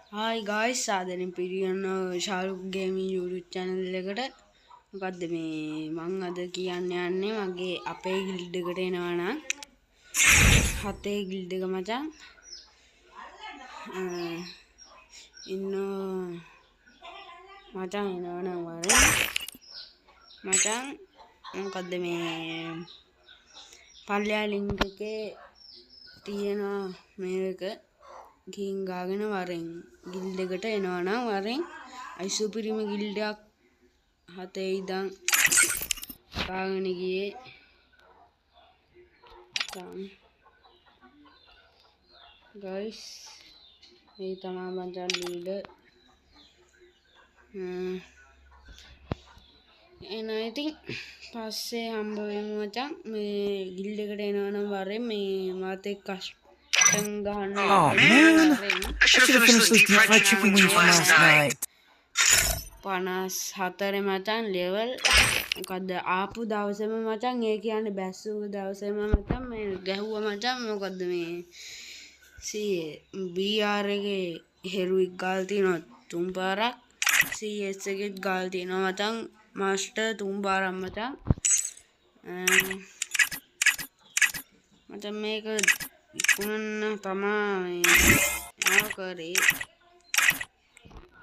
Hi guys, සාදරයෙන් පිළිගන්න Shahrukh gaming YouTube channel එකට. මොකද්ද මේ මම අද කියන්න යන්නේ මගේ අපේ ගිල්ඩ් එකට එනවා නම් හතේ ගිල්ඩ් එක මචං ඉන්න මචං එනවා නම් වරෙන් මචං මොකද්ද මේ පල්ලියා ලින්ක් එකේ තියෙනවා මේක ගින් ගාගෙන වරෙන් ගිල්ඩ් එකට එනවා නම් වරෙන් අයිසුපිරිම ගිල්ඩ් එකක් හතේ ඉඳන් ගාගෙන ගියේ guys මේ තමයි මචං ගිල්ඩ් and I think පස්සේ හම්බ වෙමු මචං මේ ගිල්ඩ් එකට එනවා නම් වරෙන් මේ මාත් එක්ක Oh man, I should have finished those deep fried chicken wings from last night. 54 මචං ලෙවල් මොකද්ද ආපු දවසේම මචං ඒ කියන්නේ බැස්සු දවසේම මචං මේ ගැහුවා මචං මොකද්ද මේ BR එකේ හෙරුවික් ගාල් තියෙනවා 3 පාරක් CS එකෙත් ගාල් තියෙනවා මචං මාස්ටර් 3 පාරක් මචං මචං මේක විකුණන්න තමයි මම කරේ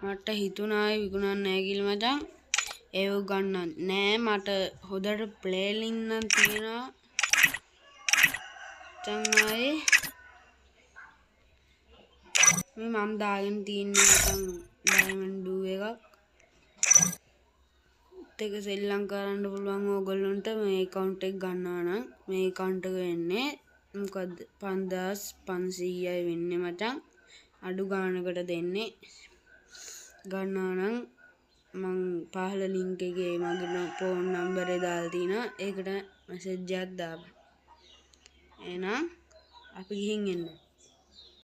මට හිතුණා විකුණන්න නැහැ කියලා මචං ඒව ගන්න නෑ මට හොදට ප්ලේ ලින්ක් නම් තියෙනවා මචං මේ මම දාගෙන තියන්නේ මචං ඩයමන්ඩ් ඩූ එකක් ඒක සෙල්ලම් කරන්න පුළුවන් ඕගොල්ලන්ට මේ account එක ගන්නවා නම් මේ account එක වෙන්නේ මොකද්ද 5500යි වෙන්නේ මචං අඩු ගානකට දෙන්නේ ගන්නවා නම් මං පහළ ලින්ක් එකේ මගේ ෆෝන් නම්බර් එක දාලා තිනවා ඒකට මැසේජ් එකක් දාපන් එහෙනම් අපි ගිහින් එන්න